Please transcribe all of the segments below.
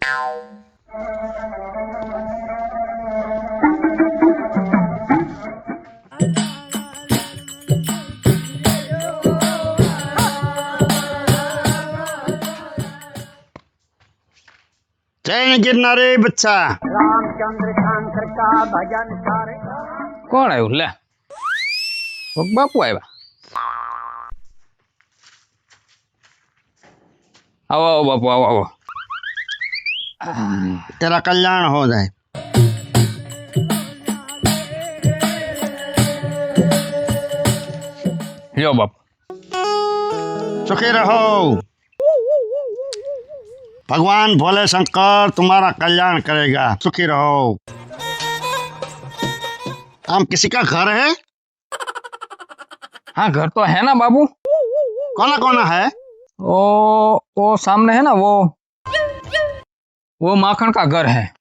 जय गिरनारी बच्चा रामचंद्र शंकर का भजन करे। કોણ આવ્યું લે બાપુ આવ્યા આવો આવો બાપુ આવો આવો तेरा कल्याण हो जाए। લ્યો બાપુ सुखी रहो। भगवान भोले शंकर तुम्हारा कल्याण करेगा, सुखी रहो। हम किसी का घर है? हाँ घर तो है ना बाबू। कौन कौन है? वो सामने है ना वो माखन का घर है।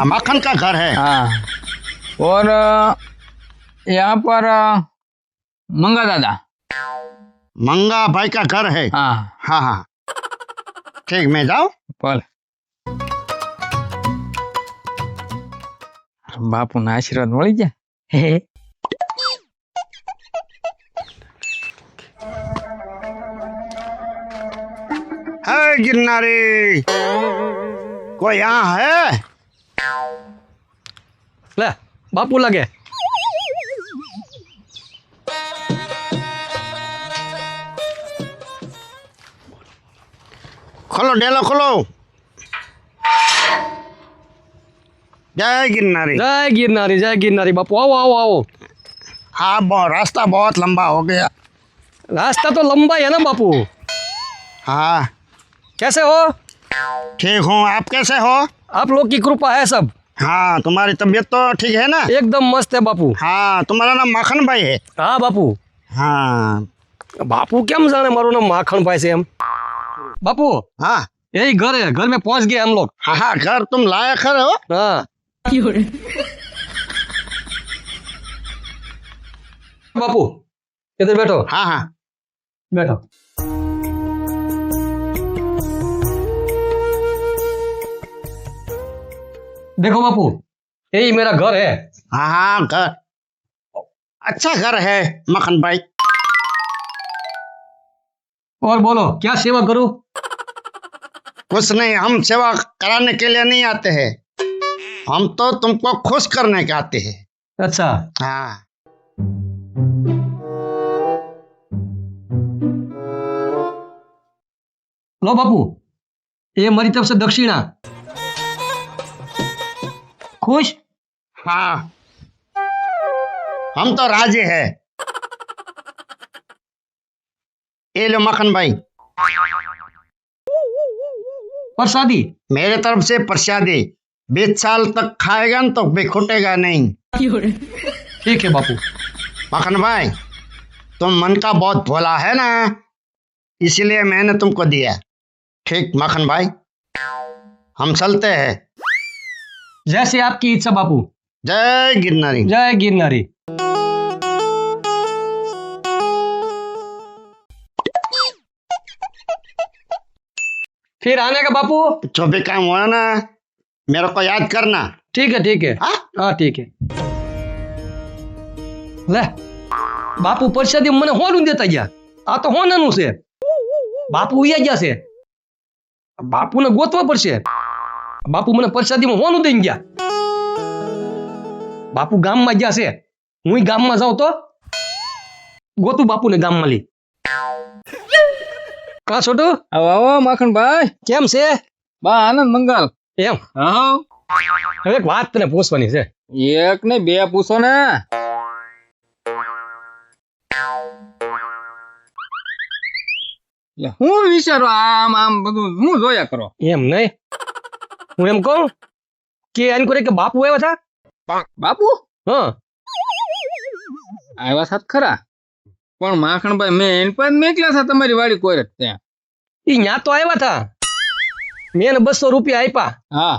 माखन का घर है। हाँ और यहाँ पर मंगा दादा मंगा भाई का घर है। हाँ हाँ हाँ ठीक, मैं जाऊँ? बोल बापू ना आशीर्वाद मળી ગયા। है गिरनारी, कोई यहाँ है? ले बापू लगे। खोलो डेलो खोलो। जय गिरनारी। जय गिरनारी, जय गिरनारी। बापू आओ आओ आओ। हाँ रास्ता बहुत लंबा हो गया। रास्ता तो लंबा है ना बापू। हाँ कैसे हो? ठीक हूँ, आप कैसे हो? आप लोग की कृपा है सब। हाँ तुम्हारी तबीयत तो ठीक है ना? एकदम मस्त है बापू। हाँ तुम्हारा नाम माखन भाई है? हाँ बापू। हाँ बापू केम जाने मारू नाम माखन भाई से हम। बापू हाँ यही घर है, घर में पहुंच गए हम लोग। हाँ हाँ घर तुम लायक खड़े हो। हाँ बापू इधर बैठो। हाँ हाँ बैठो। देखो बापू यही मेरा घर है। हाँ हाँ घर अच्छा घर है मखन भाई। और बोलो क्या सेवा करूं? कुछ नहीं, हम सेवा कराने के लिए नहीं आते हैं, हम तो तुमको खुश करने के आते हैं। अच्छा हाँ लो बापू ये मेरी तरफ से दक्षिणा। खुश? हाँ हम तो राजी है। ये लो मखन भाई, प्रसादी मेरे तरफ से प्रसादी। 20 साल तक खाएगा न तो बेखुटेगा नहीं। ठीक है बापू। मखन भाई तुम मन का बहुत भोला है ना, इसलिए मैंने तुमको दिया। ठीक मखन भाई हम चलते हैं। जैसे आपकी इच्छा बापू। जय गिरनारी। जय गिरनारी। फिर आने का बापू। जो भी काम हुआ ना मेरे को याद करना। ठीक है ठीक है। हाँ हाँ ठीक है। ले बापू प्रसादी મને હોનું દેતા ગયા। આ તો હોનાનું છે। બાપુ ઉયા ગયા છે। બાપુને ગોતવા પડશે। બાપુ મને પ્રસાદીમાં હોનું દઈને ગયા। બાપુ ગામમાં ગયા છે। હું ગામમાં જાઉં તો ગોતું બાપુને ગામમાં લઈ। કા છોટુ આવો આવો માખણ ભાઈ કેમ છે? બા આનંદ મંગલ એમ હા હવે એક વાત તને પૂછવાની છે। એક ને બે પૂછો ને। હું વિચારો આમ આમ બધું હું જોયા કરો। એમ નહીં હું એમ કહું કે એમ કરે કે બાપુ આવ્યા હતા। બાપુ હા આવ્યા સાત ખરા પણ માખણભાઈ મેં એન પર મેકલા હતા તમારી વાડી કોઈ ત્યાં। ઈ ન્યા તો આવ્યા હતા। મેં એને 200 રૂપિયા આપ્યા। હા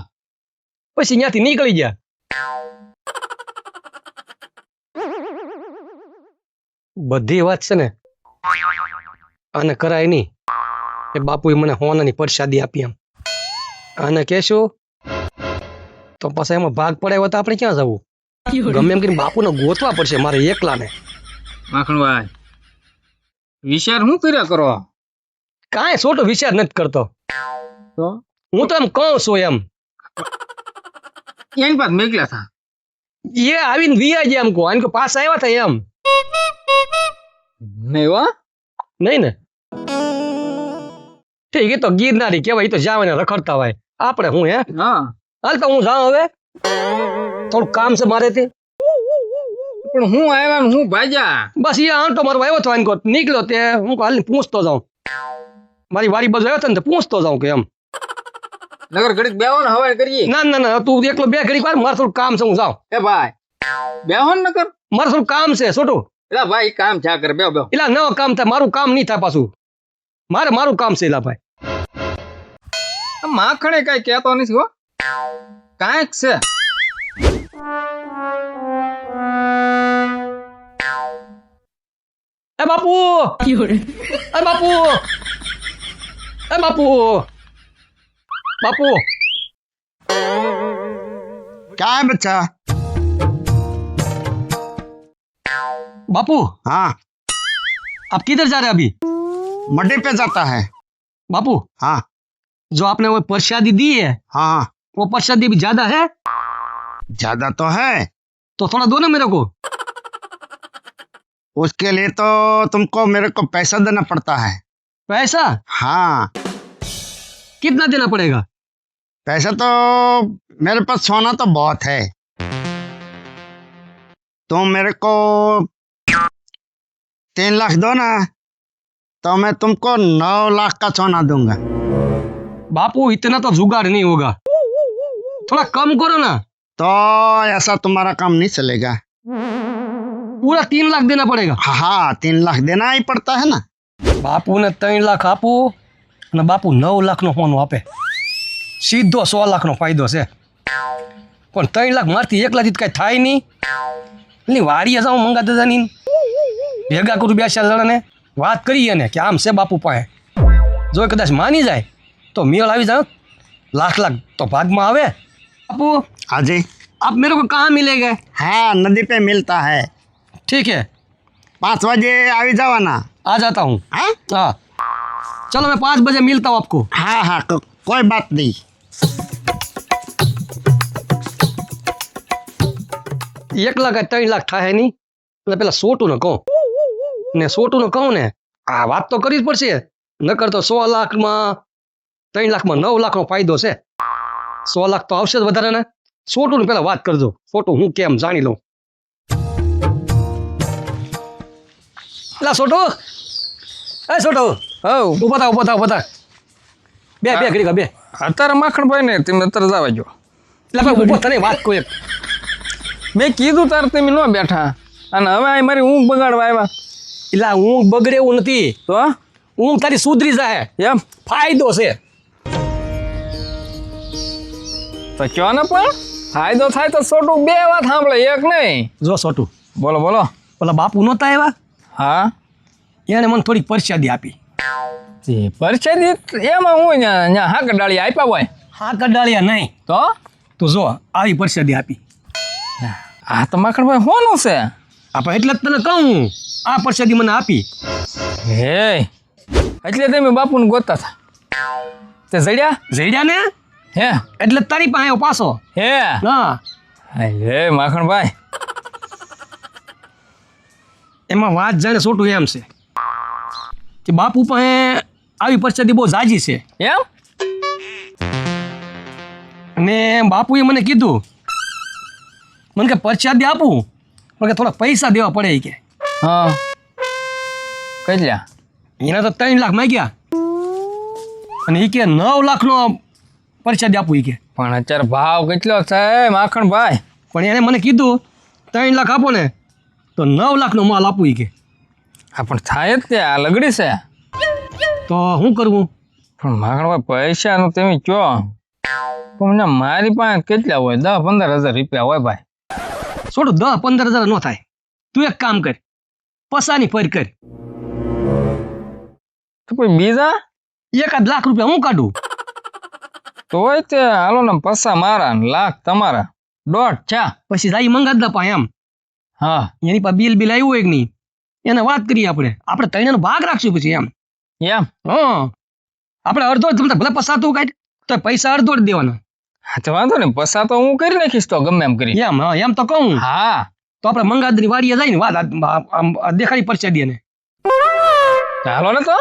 પછી ન્યાથી નીકળી ગયા। બધી વાત છે ને આને કરાય નહીં। એ બાપુએ મને હોનાની પ્રસાદી આપી એમ। અને કહેશું તો પછી એમાં ભાગ પડાવ્યો તો આપણે ક્યાં જવું? ગમે એમ કરીને બાપુને ગોતવા પડશે મારે એકલાને. માખણભાઈ વિચાર શું કર્યા કરો? કાંઈ છોટો વિચાર નથી કરતો. તો હું તો એમ કહું છું એમ એની પાસે મેકલ્યા હતા. એ આવીને વિયા ગયા એમ કહો આને કે પાસ આવ્યા હતા એમ નહીં હો. નહીં ને ઠીક એ તો ગિરનારી કહેવાય, એ તો જાવ ને રખડતા હોય. આપણે હું હે હા હાલ તો હું જાઉં હવે, થોડું કામ છે મારે તે. પણ હું આવ્યા ને હું ભાજ્યા. બસ એ આંટો મારો આવ્યો હતો આને નીકળ્યો તે હું હાલ પૂછતો જાઉં. મારી વાડી બાજુ આવ્યો હતો ને પૂછતો જાઉં કે એમ. નગર ઘડીક બેહો ને હવાય કરીએ. ના ના ના તું એકલો બે ઘડી વાર, મારે થોડું કામ છે હું જાઉં. એ ભાઈ બેહો ને નકર. મારે થોડું કામ છે છોટું. એલા ભાઈ કામ છા કરે બેહો બેહો. એલા ન કામ થાય, મારું કામ નહીં થાય પાછું. મારું કામ છે એલા ભાઈ. માખણે કઈ કહેતો નથી હો, કાંઈક છે. એ બાપુ એ બાપુ એ બાપુ बापू क्या है बच्चा? बापू हाँ, आप किधर जा रहे हैं अभी? मंडी पे जाता है। बापू हाँ जो आपने वो प्रसादी दी है, हाँ हाँ, वो प्रसादी भी ज्यादा है ज्यादा तो है। तो थोड़ा दो ना मेरे को। उसके लिए तो तुमको मेरे को पैसा देना पड़ता है। पैसा हाँ, कितना देना पड़ेगा? पैसा तो मेरे पास सोना तो बहुत है। तुम मेरे को 3 लाख दो ना, तो मैं तुमको 9 लाख का सोना दूंगा। बापू इतना तो जुगाड़ नहीं होगा, थोड़ा कम करो ना। तो ऐसा तुम्हारा काम नहीं चलेगा। पूरा 3 लाख देना पड़ेगा। हाँ, 3 लाख देना ही पड़ता है ना। बापू ने 3 लाख आपू અને બાપુ 9 લાખનો સોનું આપે, સીધો 100 લાખનો ફાયદો છે. પણ 3 લાખ મારથી એકલાથી કઈ થાય નહીં. એટલે વાડીએ જાઉં મંગા દાદાની ભેગા કરું 2-4 જણાને વાત કરીએ ને કે આમ છે બાપુ પાસે. જો કદાચ માની જાય તો મેળ આવી જાય, લાખ તો ભાગમાં આવે. बापू हाँ जी, आप मेरे को कहाँ मिलेंगे? हाँ नदी पे मिलता है। ठीक है 5 बजे आ जाओ ना। आ जाता हूँ. हाँ हाँ चलो मैं 5 बजे मिलता हूँ आपको. हाँ हाँ, कोई बात नहीं. एक लाख 3 लाख થાય નહીં એટલે પેલા સોટુને કહું ને સોટુને કહું ને આ વાત તો કરવી જ પડશે, નકર તો 100 લાખમાં 3 લાખમાં 9 લાખનો ફાયદો છે. 100 લાખ તો આવશે જ વધારે ને. સોટુને પેલા વાત કરજો, સોટુ હું કેમ જાણી લઉં. પેલા સોટુ, એ સોટુ હવ ઉભા થા બે ઘડી બે. અત્યારે માખણભાઈ ને તમે અત્યારે જવા જો. એટલે ભાઈ ઉભો તને વાત કહું એક. મેં કીધું તાર તમે ન બેઠા અને હવે આ મારી ઊંઘ બગાડવા આવ્યા. એટલે ઊંઘ બગડે એવું નથી, તો ઊંઘ તારી સુધરી જાય એમ ફાયદો છે. તો કયો ને પણ ફાયદો થાય તો છોટું 2 વાત સાંભળે, એક નહીં. જો સોટુ બોલો બોલો. પેલા બાપુ નહોતા આવ્યા, હા એને મને થોડીક પરસાદી આપી. પરચેદી એમાં હું ત્યાં હાક ડાળી આપ્યા હોય. હા કડાળિયા નહીં તો જો આવી પરસાદી આપી. આ તો માખણભાઈ હોનું છે. આપણે એટલે જ તને કહું આ પરસાદી મને આપી. હે એટલે તમે બાપુને ગોતતા હતા તે જડ્યા ને હે એટલે જ તારી પાસે આવ્યો પાછો. હે હા હે માખણભાઈ એમાં વાત જાણે છોટું એમ છે કે બાપુ પાસે આવી પરસાદી બહુ જાજી છે એમ. અને બાપુએ મને કીધું, મને કે પરસાદી આપું પણ કે થોડા પૈસા દેવા પડે કે. હા કેટલા? એના તો 3 લાખ માંગ્યા અને એ કે 9 લાખનો પરસાદી આપું કે. પણ અત્યારે ભાવ કેટલો છે માખણભાઈ? પણ એને મને કીધું 3 લાખ આપો ને તો 9 લાખનો માલ આપું કે. હા પણ થાય જ તે, આ લગડી છે. તો શું કરવું? પણ માખણભાઈ પૈસાનું તમે કહો પણ મારી પાસે કેટલા હોય? 10-15 હજાર રૂપિયા હોય ભાઈ. છોડું 10-15 હજાર ન થાય. તું એક કામ કર, પસાની ફર કર. તો કોઈ બીજા 1 લાખ રૂપિયા હું કાઢું. તો હોય તે હાલો ને પસા મારા ને લાખ તમારા દોઢ ચા. પછી જાય મંગાદા પા એમ હા એની પાસે બિલ આવ્યું હોય કે નહીં એને વાત કરીએ આપણે ત્રણેયનો ભાગ રાખશું પછી એમ એમ હા આપણે અડધો જ તમને ભલે પસાતું કાંઈ તો પૈસા અડધો જ દેવાના હા તો વાંધો ને પસા તો હું કરી નાખીશ તો ગમે એમ કરી. એમ હા એમ તો કહું હા તો આપણે મંગાદની વાડીએ જાય ને વાત દેખાડી પડશે દે ને હાલો ને તો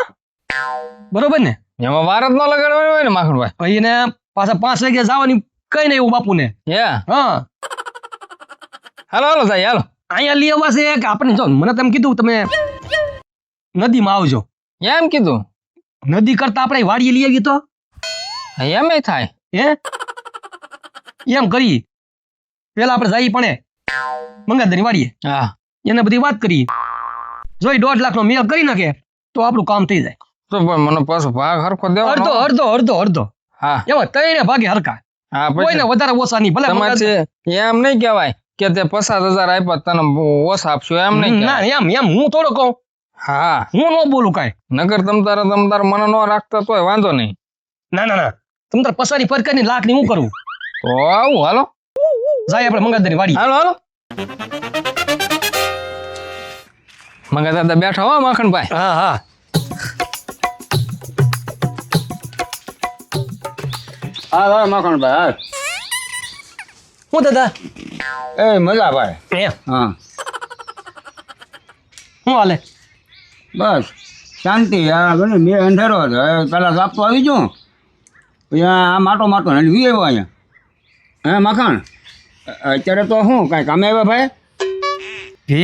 બરોબર ને એમાં વાર જ ન લગાડવાની હોય ને માખણભાઈ. પછી એને પાછા 5 વાગે જવાની કઈ નહીં એવું બાપુને યા હા હાલો હાલો સાહેબ હાલો. અહીંયા લઈ આવવા છે કે આપણે જો મને તેમ કીધું તમે નદીમાં આવજો એમ કીધું નદી કરતા આપણે વાડીએ લઈ આવીએ તો એમ થાય. હે એમ કરી પેલા આપણે જઈ પણ મંગાદની વાડીએ હા એને બધી વાત કરી જોઈ 1.5 લાખનો મેળ કરી નાખે તો આપણું કામ થઈ જાય તો પણ મને પાછો ભાગ હરખો દેવાનો. અડધો અડધો અડધો અડધો હા એમાં ત્રણે ભાગે હરકા હા કોઈને પછી વધારે ઓછા નહીં ભલે તમારે એમ નહીં કહેવાય કે તે 50,000 આપ્યા તને ઓછા આપશો એમ નહીં ના કહેવાય. એમ એમ હું થોડો કહું હા હું ન બોલું કાંઈ નગર તમતારે મને ન રાખતા તોય વાંધો નહીં. ના ના ના તમે તાર પસારી ફરક ની લાખ ની હું કરું તો આવું હાલો જાય આપણે મંગાદની વાડી હાલો હાલો. મંગા દાદા બેઠા હો માખણભાઈ. હા હા હા ભાઈ મખણભાઈ હું દાદા એ મજા ભાઈ એમ હા હું હાલે બસ શાંતિ આ બને મેં અંધારો હતો હવે પેલા આપતો આવી ગયો પછી આ માટો માટો ને વી આવ્યો અહીંયા હે મખણ અત્યારે તો શું કાંઈ કામે આવ્યા ભાઈ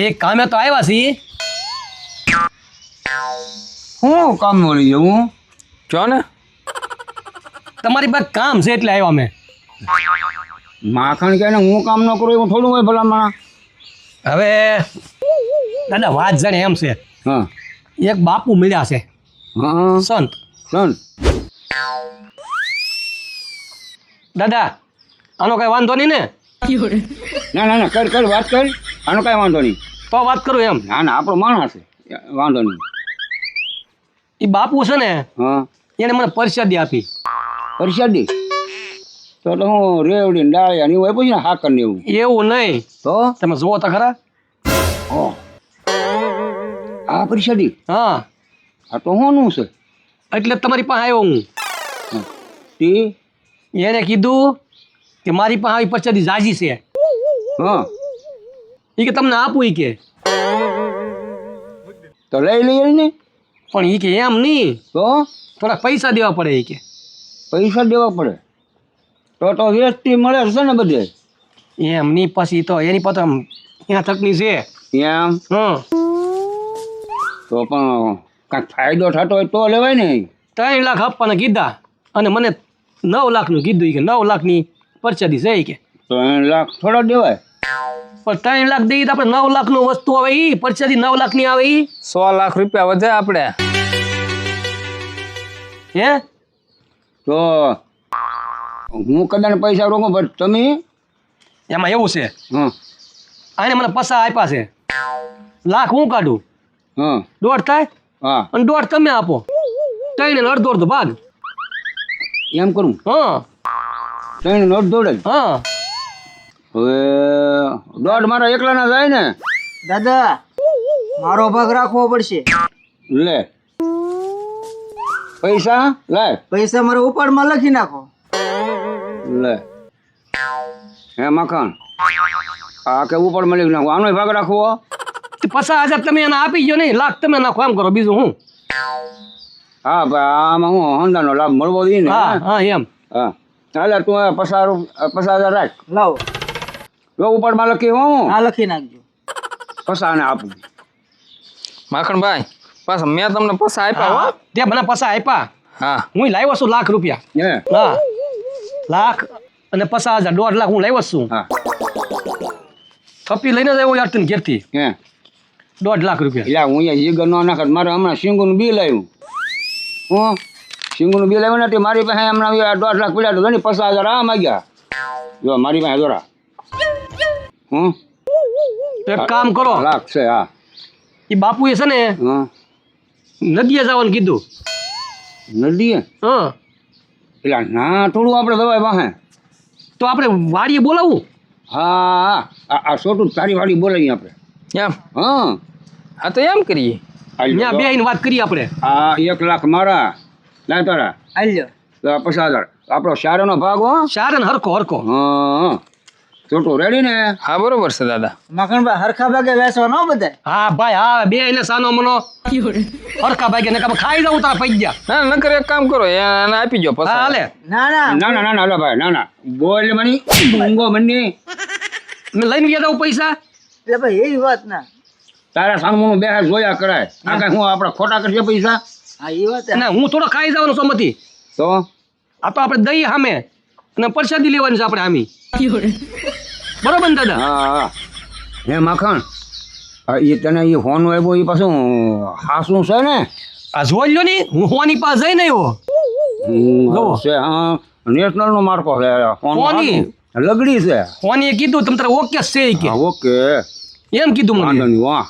એ કામે તો આવ્યા છીએ શું કામ મળી ગયું હું જો ને તમારી પાસે કામ છે એટલે આવ્યા અમે માખણ કે ને હું કામ ન કરું એવું થોડું હોય ભલા હવે દાદા વાત જાણે એમ છે હા એક બાપુ મળ્યા છે હા સંત ચાલ દાદા આનો કઈ વાંધો નહીં ને ના ના ના કર વાત કર આનો કાંઈ વાંધો નહીં તો વાત કરું એમ ના ના આપણો માણસ છે વાંધો નહીં એ બાપુ છે ને હા એને મને પરસાદી આપી પરસાદી તો હું રેવડી ને ડાળિયા ને એવું આપ્યું છે ને હાકર ને એવું એવું નહીં તો તમે જુઓ તો ખરા ઓહ. આ પરસાદી હા આ તો હોનું છે એટલે તમારી પાસે આવ્યો હું તે એને કીધું કે મારી પાસે આવી પરસાદી જાજી છે હા એ કે તમને આપું એ કે તો લઈ લઈએ ને પણ એ કે એમ નહીં તો થોડા પૈસા દેવા પડે એ કે પૈસા દેવા પડે તો વેચતી મળે છે ને બધે એમ નહીં પછી તો એની પાસે આમ ત્યાં તકની છે એમ હં તો પણ કાંઈક ફાયદો થતો હોય તો લેવાય ને 3 લાખ આપવાના કીધા અને મને 9 લાખનું કીધું ઈ કે 9 લાખની પરસાદી છે ઈ કે તો 1 લાખ થોડા દેવાય પણ 3 લાખ દઈએ તો આપણે 9 લાખનું વસ્તુ આવે ઈ પરસાદી 9 લાખની આવે ઈ 100 લાખ રૂપિયા વધે આપણે. હે તો હું કદાચ પૈસા રોકું પણ તમે એમાં એવું છે હા આને મને પૈસા આપ્યા છે લાખ હું કાઢું હા 1.5 થાય હા અને 1.5 તમે આપો 3 ને અડધો અડધો ભાગ એમ કરું હા 3 નોટ દોડે હા હવે દોઢ મારા એકલાના જાય ને દાદા મારો ભાગ રાખવો પડશે લે પૈસા લાય પૈસા મારા ઉપાડમાં લખી નાખો લે હે મખણ આ કે ઉપર મળી નાખો આનો ભાગ રાખવો 50,000 તમે એને આપી ગયો નહીં લાખ તમે નાખો એમ કરો બીજું હું હા ભાઈ આમાં હું હોન્ડાનો લાભ મળવો જોઈએ ને હા હા એમ હા હાલે તું 50,000 રાખ લાવો જો ઉપરમાં લખી હું આ લખી નાખજો 50 આપું માખણભાઈ પાછા મેં તમને પૈસા આપ્યા હો. તે મને પૈસા આપ્યા હા હું લાવ્યો છું લાખ રૂપિયા હે હા લાખ અને 50,000 1.5 લાખ હું લાવ્યો છું હા થપ્પી લઈને જ આવ્યો યાર તને ઘેરથી હે 1.5 લાખ રૂપિયા એટલે હું અહીંયા જીગર નો નાખત મારે હમણાં સિંગુનું બિલ આવ્યું હું સિંગુનું બિલ આવ્યું નથી મારી પાસે હમણાં 1.5 લાખ પડ્યા તો ઘણી 50,000 આ માગ્યા જો મારી પાસે જોરા હું એક કામ કરો લાખ છે હા એ બાપુએ છે ને હા નદીએ જવાનું કીધું નદીએ હા પેલા ના થોડું આપણે દવાઈ વાહે. તો આપણે વાડીએ બોલાવું હા આ છોટું તારી વાડી બોલાવી આપણે. એમ હા હા તો એમ કરીએ. ત્યાં બેહીને વાત કરીએ આપણે. આ 1 લાખ મારા ના તારા હાલ્યો. તો 50,000 આપણો શારોનો ભાગ હો. સારા ને હરખો હરખો. હા છોટું રેડી ને. હા બરોબર છે દાદા. મખણભાઈ હરખા ભાગે વેચવા ન બધાય. હા ભાઈ હા બે એને સાનો મનો હરખા ભાઈ ને ખાઈ જાઉં તારા પૈસા. ના નકર એક કામ કરો એને આપી દો હા પછી. હાલે ના ના ના ના ના ના ભાઈ ના ના બોલ મની ઊંઘો મની. મેં લઈને ગયા જાઉં પૈસા. એટલે ભાઈ એવી વાત ના. તારા સામું બે જોયા કરાય. આ કઈ હું આપણે ખોટા કરશે પૈસા. હા એ વાત અને હું થોડો ખાઈ જવાનો સોમતી. તો આ તો આપણે દહીં સામે અને પ્રસાદી લેવાની છે આપણે આમી. બરોબર ને દાદા. હા હા હે માખણ એ તને એ ફોન આવ્યો એ પાછું હાસું છે ને. આ જોઈ લ્યો ની હું હોની પાસે જઈને આવ્યો. જુઓ. છે હા નેશનલ નો માર્કો છે ફોન ફોની? લગડી છે. હોનીએ કીધું તમ તારે ઓકે છે ઈ કે હા ઓકે એમ કીધું વાંધો મને. નહીં વાહ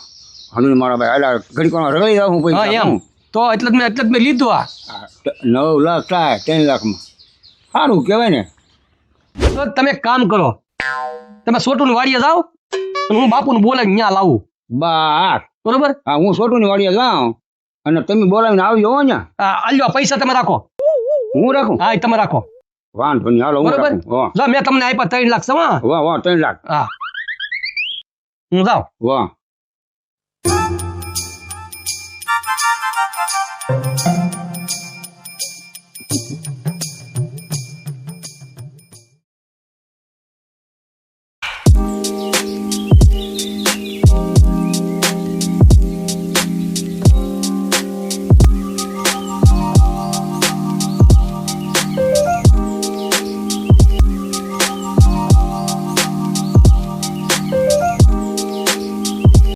હાલો મારા ભાઈ અલા ઘડી કોણ રગડી જાઉં હું હા પૈસા એમ તો એટલે જ મેં લીધું આ. 9 લાખ થાય 3 લાખમાં સારું કહેવાય ને. તો તમે એક કામ કરો તમે સોટુની વાડીએ જાઓ અને હું બાપુને બોલાવીને ન્યા લાવું. બસ બરોબર. હા હું છોટુની વાડીએ જાઉં અને તમે બોલાવીને આવજો હો ને. આલ્યો આ પૈસા તમે રાખો. હું રાખું હા ઈ તમે રાખો. વાંધો નહીં હાલો હું બરોબર. રાખું વાહ જો મેં તમને આપ્યા 3 લાખ છે હા. વાહ વાહ 3 લાખ હા હું જાઉં. વાહ